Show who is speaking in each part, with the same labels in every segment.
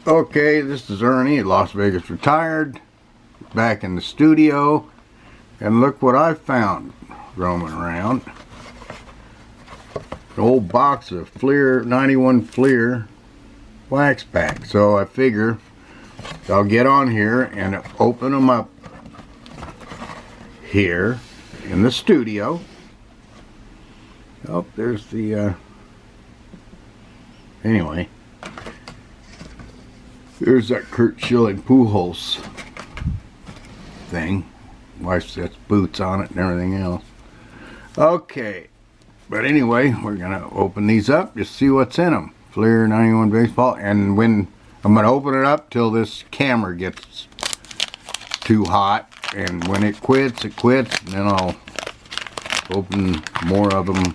Speaker 1: Okay, this is Ernie at Las Vegas Retired, back in the studio, and look what I found roaming around. An old box of Fleer 91 Fleer wax pack. So I figure I'll get on here and open them up here in the studio. Oh, there's the anyway. There's that Kurt Schilling Pujols thing. Wife sets boots on it and everything else. Okay, but anyway, we're gonna open these up, just see what's in them. Fleer 91 baseball, and when I'm gonna open it up till this camera gets too hot, and when it quits, and then I'll open more of them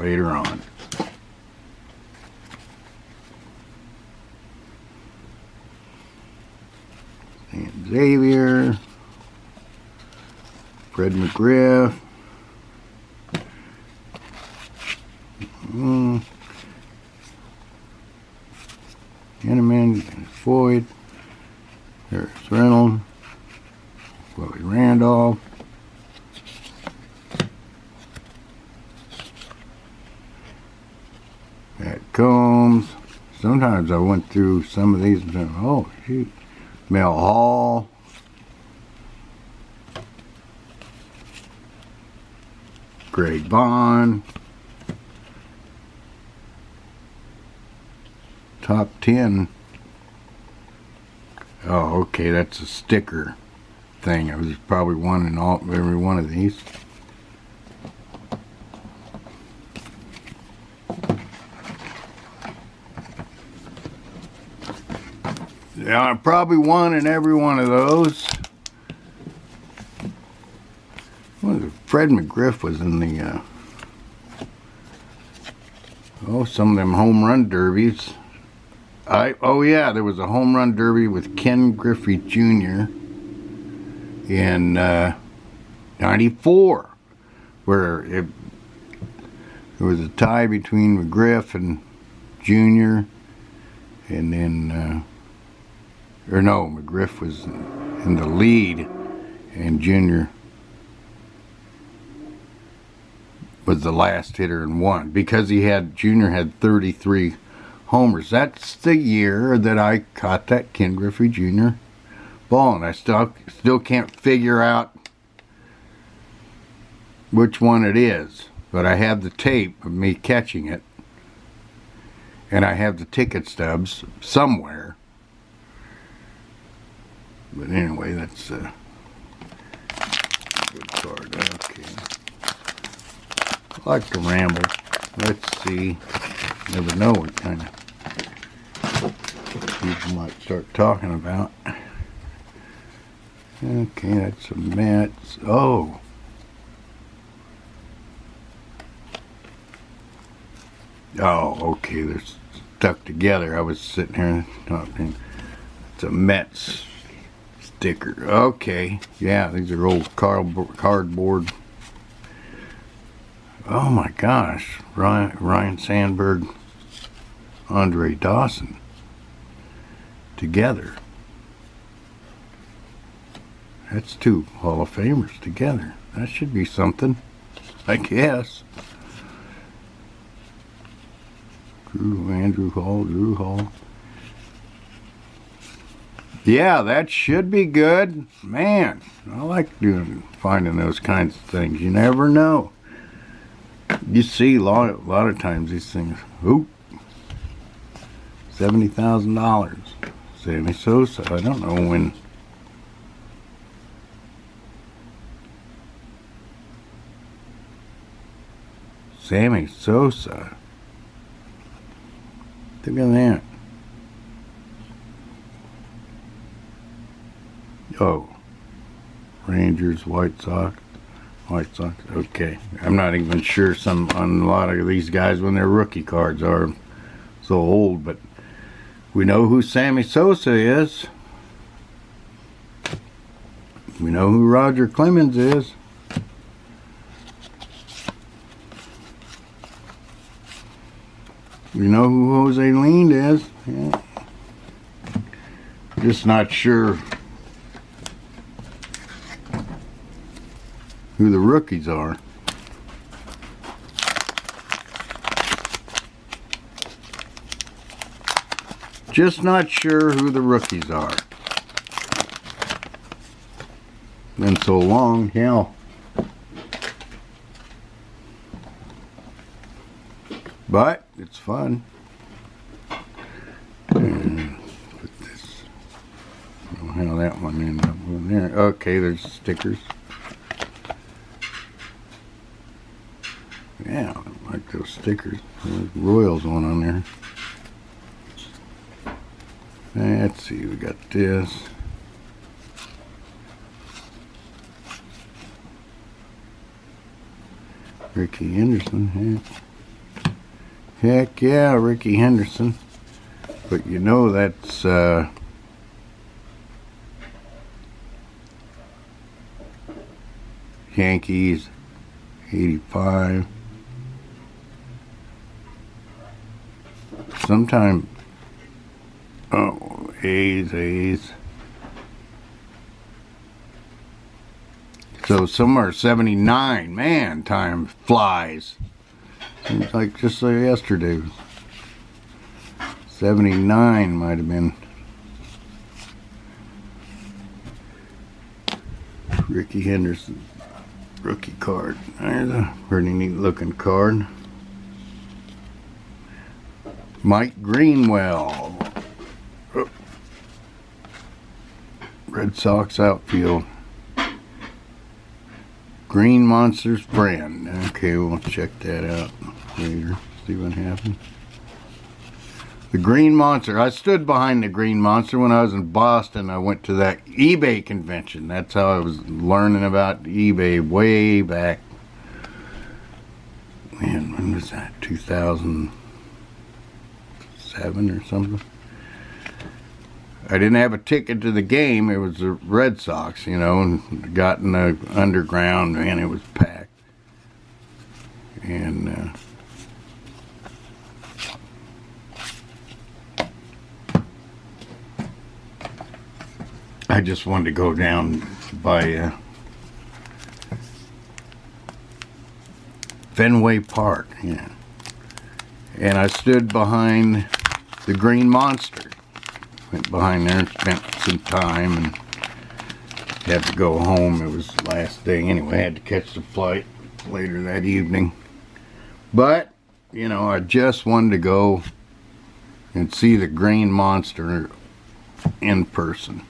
Speaker 1: later on. And Xavier, Fred McGriff, Henneman, Floyd, there's Reynolds, Chloe Randolph, Matt Combs. Sometimes I went through some of these and said, oh shoot. Mel Hall, Greg Vaughn, top 10. Oh, okay, that's a sticker thing. I was probably one in every one of these. Yeah, I probably won in every one of those. Well, Fred McGriff was in the, some of them home run derbies. Oh yeah, there was a home run derby with Ken Griffey Jr. in '94, where there was a tie between McGriff and Jr. and then. Or no, McGriff was in the lead, and Junior was the last hitter and won because Junior had 33 homers. That's the year that I caught that Ken Griffey Jr. ball, and I still can't figure out which one it is. But I have the tape of me catching it, and I have the ticket stubs somewhere. But anyway, that's a good card. Okay. I like to ramble. Let's see. Never know what kind of people might start talking about. Okay, that's a Mets. Oh. Oh, okay, they're stuck together. I was sitting here talking. It's a Mets sticker. Okay, yeah, these are old cardboard. Oh my gosh, Ryan Sandberg, Andre Dawson together. That's two Hall of Famers together. That should be something, I guess. Drew Hall. Yeah, that should be good. Man, I like finding those kinds of things. You never know. You see a lot of times these things. Oop, $70,000. Sammy Sosa. I don't know when. Sammy Sosa. Look at that. Oh, Rangers, White Sox. Okay, I'm not even sure on a lot of these guys when their rookie cards are so old, but we know who Sammy Sosa is. We know who Roger Clemens is. We know who Jose Lean is. Yeah. Just not sure who the rookies are. Just not sure who the rookies are. Been so long, hell. But it's fun. And put this. I don't know how that one ended up in there. Okay, there's stickers. Yeah, I like those stickers. There's Royals one on there. Let's see, we got this. Ricky Henderson. Heck yeah, Ricky Henderson. But you know that's Yankees 85. Sometime A's. So somewhere 79. Man, time flies. Seems like just like yesterday. 79 might have been. Ricky Henderson rookie card. There's a pretty neat looking card. Mike Greenwell. Oh. Red Sox outfield. Green Monster's friend. Okay, we'll check that out later. See what happens. The Green Monster. I stood behind the Green Monster when I was in Boston. I went to that eBay convention. That's how I was learning about eBay way back. Man, when was that? 2007 or something? I didn't have a ticket to the game. It was the Red Sox, you know, and got in the underground, man, it was packed. And I just wanted to go down by Fenway Park, yeah. And I stood behind the Green Monster. Went behind there and spent some time and had to go home. It was the last day anyway. I had to catch the flight later that evening. But, you know, I just wanted to go and see the Green Monster in person.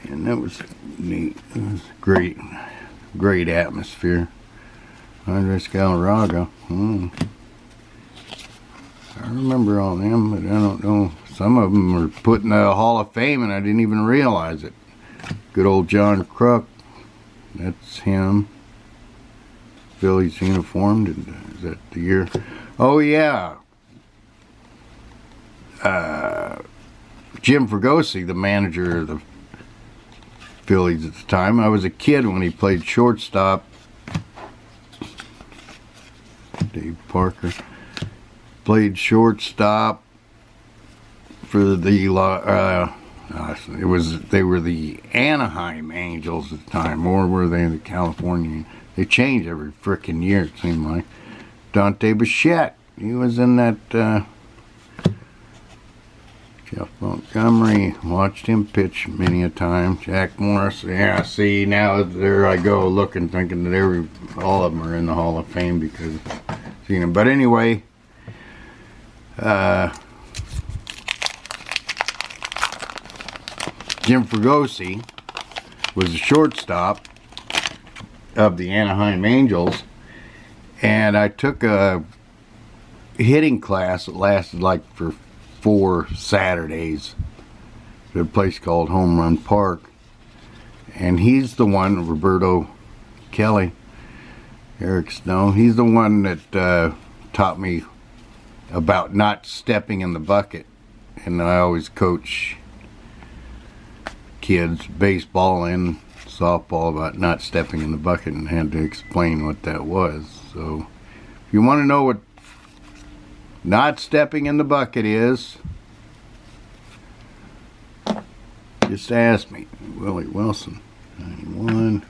Speaker 1: And that was neat. It was great. Great atmosphere. Andres Galarraga. I remember all them, but I don't know. Some of them were put in the Hall of Fame and I didn't even realize it. Good old John Kruk. That's him. Phillies uniformed. Is that the year? Oh, yeah. Jim Fregosi, the manager of the Phillies at the time. I was a kid when he played shortstop. Dave Parker. Played shortstop for the they were the Anaheim Angels at the time, or were they the California? They change every frickin' year, it seemed like. Dante Bichette, he was in that. Jeff Montgomery, watched him pitch many a time. Jack Morris, yeah. See, now there I go looking, thinking that all of them are in the Hall of Fame because I've seen them. But anyway. Jim Fregosi was a shortstop of the Anaheim Angels, and I took a hitting class that lasted like for 4 Saturdays at a place called Home Run Park, and he's the one, Roberto Kelly, Eric Snow, he's the one that taught me about not stepping in the bucket. And I always coach kids, baseball and softball, about not stepping in the bucket, and had to explain what that was. So if you want to know what not stepping in the bucket is, Just ask me. Willie Wilson, 91.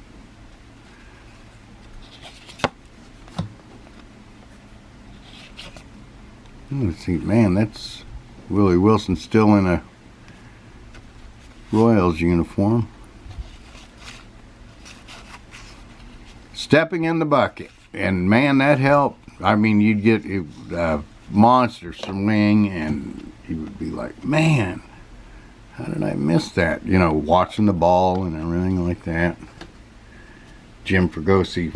Speaker 1: Let's see, man, that's Willie Wilson still in a Royals uniform. Stepping in the bucket. And man, that helped. I mean, you'd get a monster swing and you would be like, man, how did I miss that? You know, watching the ball and everything like that. Jim Fregosi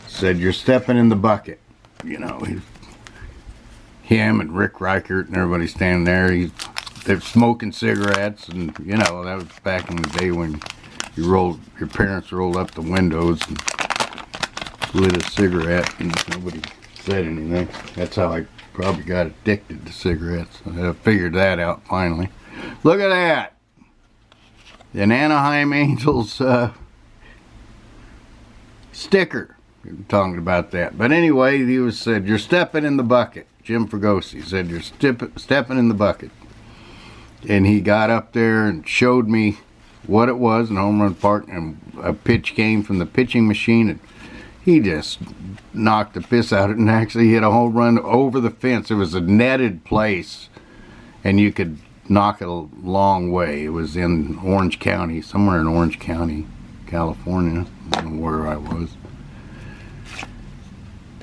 Speaker 1: said, you're stepping in the bucket. You know, him and Rick Reichert and everybody standing there. They're smoking cigarettes, and you know, that was back in the day when your parents rolled up the windows and lit a cigarette and nobody said anything. That's how I probably got addicted to cigarettes. I figured that out finally. Look at that! An Anaheim Angels sticker. We were talking about that. But anyway, he said, you're stepping in the bucket. Jim Fregosi said, you're stepping in the bucket. And he got up there and showed me what it was in Home Run Park, and a pitch came from the pitching machine, and he just knocked the piss out of it and actually hit a home run over the fence. It was a netted place, and you could knock it a long way. It was in Orange County, somewhere in Orange County, California. I don't know where I was.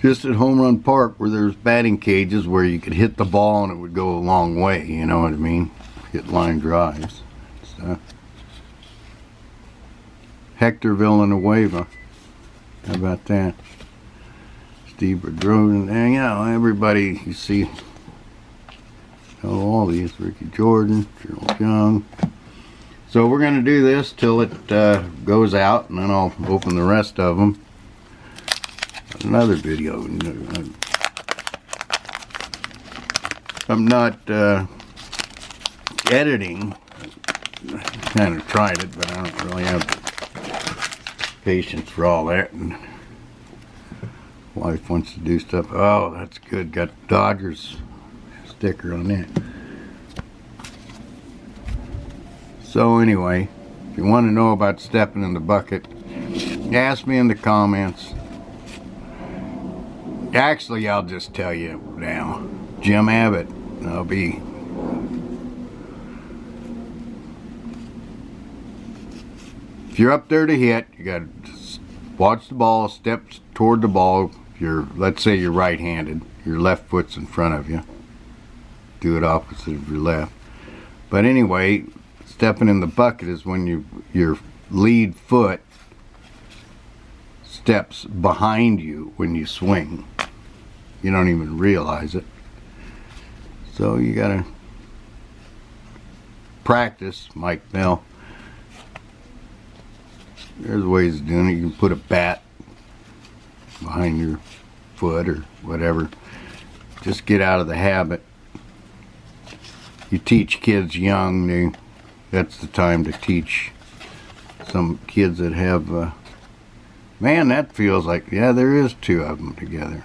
Speaker 1: Just at Home Run Park, where there's batting cages where you could hit the ball and it would go a long way, you know what I mean? Hit line drives. So, Hector Villanueva. How about that? Steve Bedrosian. And you know, everybody you see, all these. Ricky Jordan, Gerald Young. So we're going to do this till it goes out, and then I'll open the rest of them. Another video. I'm not editing. I kind of tried it, but I don't really have patience for all that. And wife wants to do stuff. Oh, that's good. Got Dodgers sticker on that. So anyway, if you want to know about stepping in the bucket, ask me in the comments. Actually, I'll just tell you now. Jim Abbott. I'll be. If you're up there to hit, you got to watch the ball, step toward the ball. Let's say you're right-handed. Your left foot's in front of you. Do it opposite of your left. But anyway, stepping in the bucket is when your lead foot steps behind you when you swing. You don't even realize it. So you gotta practice, Mike Bell. There's ways of doing it. You can put a bat behind your foot or whatever. Just get out of the habit. You teach kids young. That's the time to teach some kids that have man, that feels like, yeah, there is two of them together.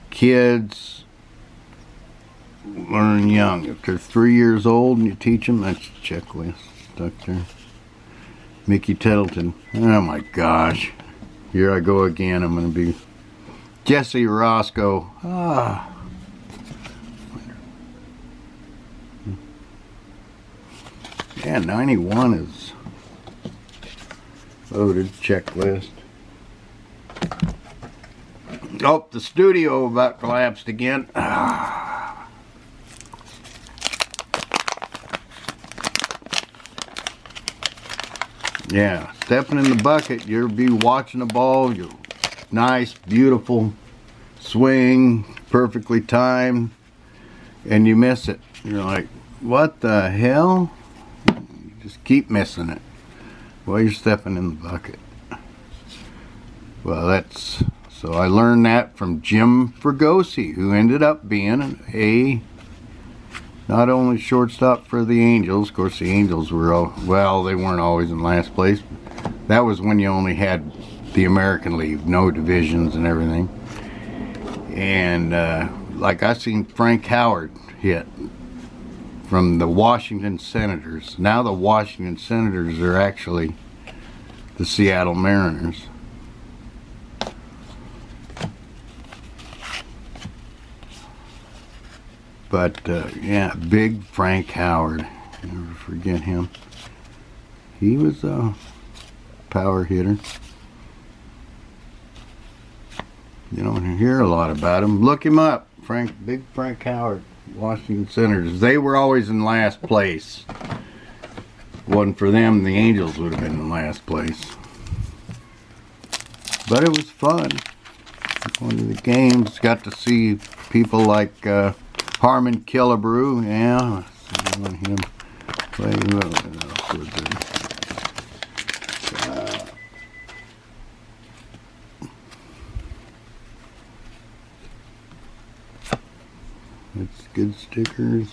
Speaker 1: Kids learn young. If they're 3 years old and you teach them, that's the checklist stuck there. Mickey Tettleton. Oh my gosh. Here I go again. I'm going to be Jesse Roscoe. Yeah, 91 is loaded checklist. Oh, the studio about collapsed again. Yeah, stepping in the bucket, you'll be watching the ball, nice, beautiful swing, perfectly timed, and you miss it. You're like, what the hell? You just keep missing it while you're stepping in the bucket. Well, so I learned that from Jim Fregosi, who ended up being not only shortstop for the Angels. Of course, the Angels were, they weren't always in last place. That was when you only had the American League, no divisions and everything. And like I seen Frank Howard hit from the Washington Senators. Now the Washington Senators are actually the Seattle Mariners. But yeah, big Frank Howard. Never forget him. He was a power hitter. You don't hear a lot about him. Look him up. Big Frank Howard, Washington Senators. They were always in last place. If it wasn't for them, the Angels would have been in last place. But it was fun. Going to the games, got to see people like Harmon Killebrew. Yeah, him play. Who else was there? It's good stickers.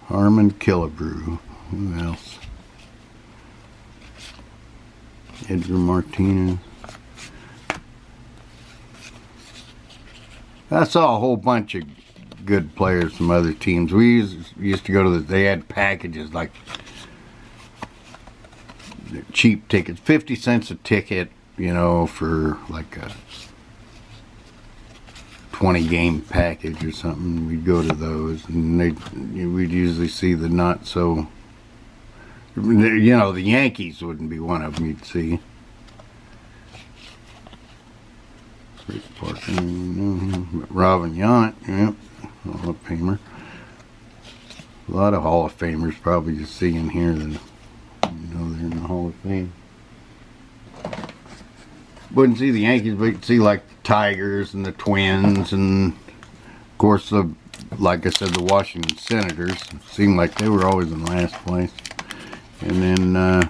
Speaker 1: Harmon Killebrew. Who else? Edgar Martinez. I saw a whole bunch of good players from other teams. We used to go to they had packages like cheap tickets, 50 cents a ticket, you know, for like a 20 game package or something. We'd go to those, and we'd usually see the not so, you know, the Yankees wouldn't be one of them you'd see. Rick Parker, Robin Yount, yep, Hall of Famer. A lot of Hall of Famers probably just see in here that, you know, they're in the Hall of Fame. Wouldn't see the Yankees, but you'd see like the Tigers and the Twins, and of course like I said, the Washington Senators. It seemed like they were always in last place. And then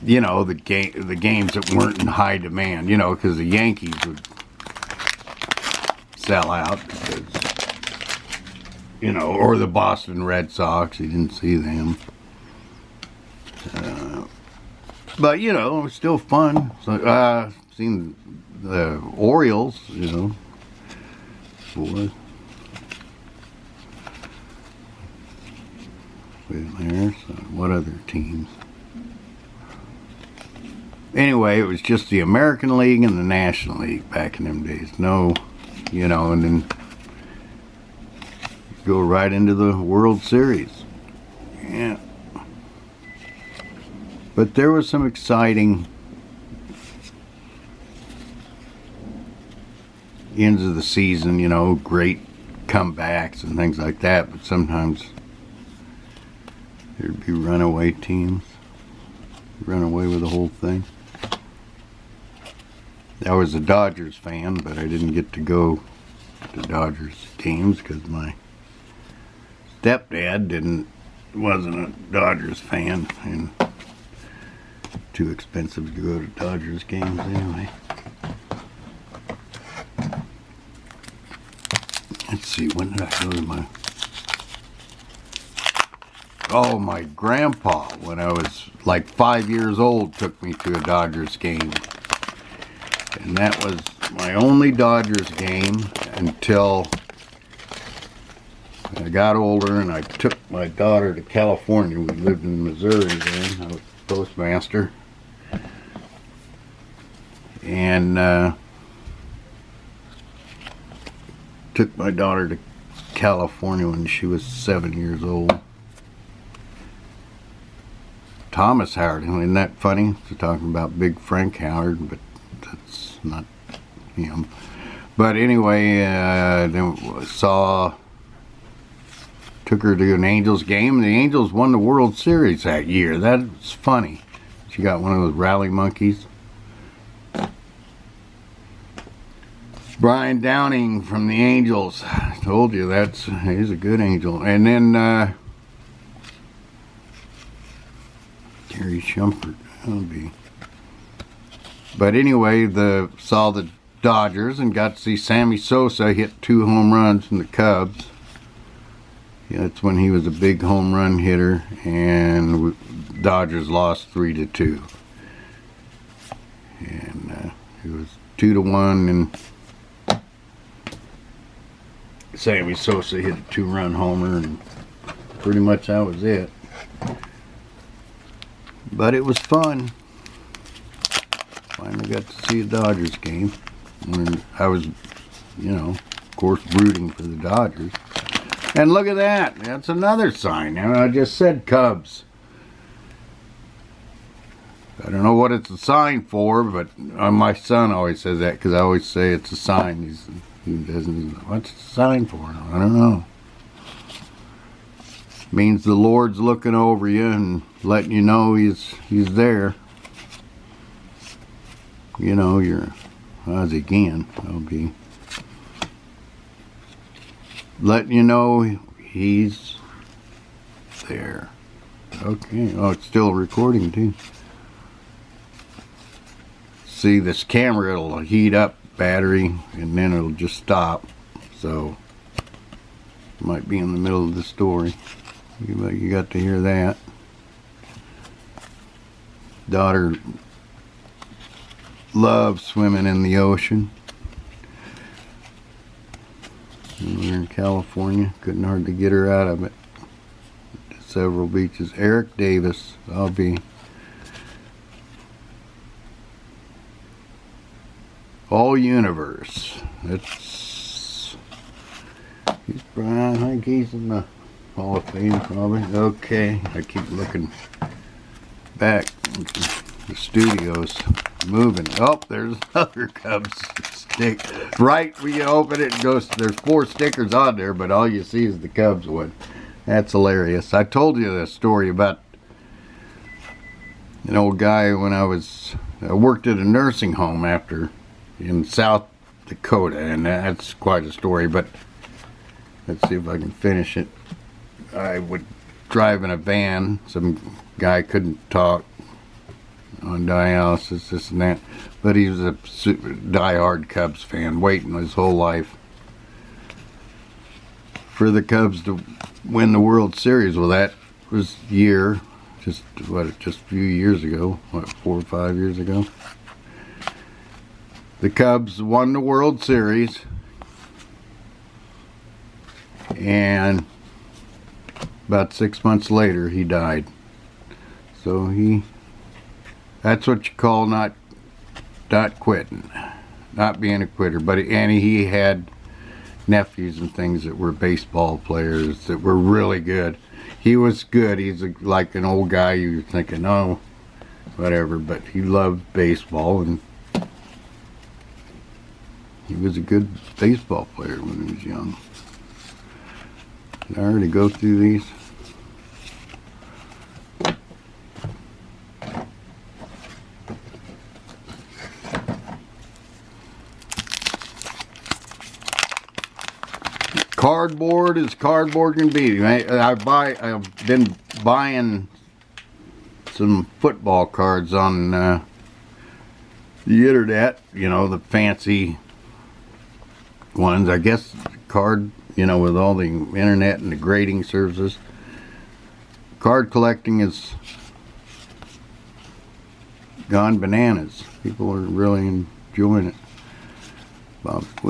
Speaker 1: you know, the games that weren't in high demand, you know, because the Yankees would sell out because, you know, or the Boston Red Sox. You didn't see them. But, you know, it was still fun. So, seen the Orioles, you know. Boy. There, so what other teams? Anyway, it was just the American League and the National League back in them days. No, you know, and then go right into the World Series. Yeah. But there was some exciting ends of the season, you know, great comebacks and things like that. But sometimes there'd be runaway teams, run away with the whole thing. I was a Dodgers fan, but I didn't get to go to Dodgers games because my stepdad wasn't a Dodgers fan, and too expensive to go to Dodgers games anyway. Let's see, when did I go to my grandpa, when I was like 5 years old, took me to a Dodgers game. And that was my only Dodgers game until I got older and I took my daughter to California. We lived in Missouri then. I was postmaster. And took my daughter to California when she was 7 years old. Thomas Howard, isn't that funny? We're talking about Big Frank Howard, but that's not him. But anyway, then took her to an Angels game. The Angels won the World Series that year. That's funny. She got one of those rally monkeys. Brian Downing from the Angels. I told you he's a good Angel. And then Gary Shumpert. That'll be. But anyway, saw the Dodgers and got to see Sammy Sosa hit 2 home runs from the Cubs. Yeah, that's when he was a big home run hitter, and Dodgers lost 3-2. And it was 2-1 in Sammy Sosa hit a 2-run homer, and pretty much that was it. But it was fun. Finally got to see a Dodgers game. And I was, you know, of course, rooting for the Dodgers. And look at that. That's another sign. And I just said Cubs. I don't know what it's a sign for, but my son always says that because I always say it's a sign. He doesn't. What's it a sign for? I don't know. Means the Lord's looking over you and letting you know He's there. You know, how's he again? I'll be letting you know He's there. Okay. Oh, it's still recording too. See, this camera, it'll heat up battery and then it'll just stop. So might be in the middle of the story. You got to hear that. Daughter loves swimming in the ocean. We're in California. Couldn't hardly get her out of it. Several beaches. Eric Davis. I'll be. All Universe. He's I think he's in the Hall of Fame probably. Okay, I keep looking back. The studio's moving. Oh, there's another Cubs stick. Right when you open it, it goes. There's 4 stickers on there, but all you see is the Cubs one. That's hilarious. I told you this story about an old guy when I worked at a nursing home in South Dakota, and that's quite a story, but let's see if I can finish it. I would drive in a van. Some guy couldn't talk, on dialysis, this and that, but he was a die-hard Cubs fan, waiting his whole life for the Cubs to win the World Series. Well, that was just a few years ago, 4 or 5 years ago. The Cubs won the World Series, and about 6 months later, he died. So that's what you call not quitting, not being a quitter. But he had nephews and things that were baseball players that were really good. He was good. He's like an old guy. You're thinking, oh, whatever. But he loved baseball, and he was a good baseball player when he was young. Did I already go through these? Cardboard is cardboard can be. I've been buying some football cards on the internet. You know, the fancy ones. I guess card. You know, with all the internet and the grading services, card collecting has gone bananas. People are really enjoying it. Bob Quinn.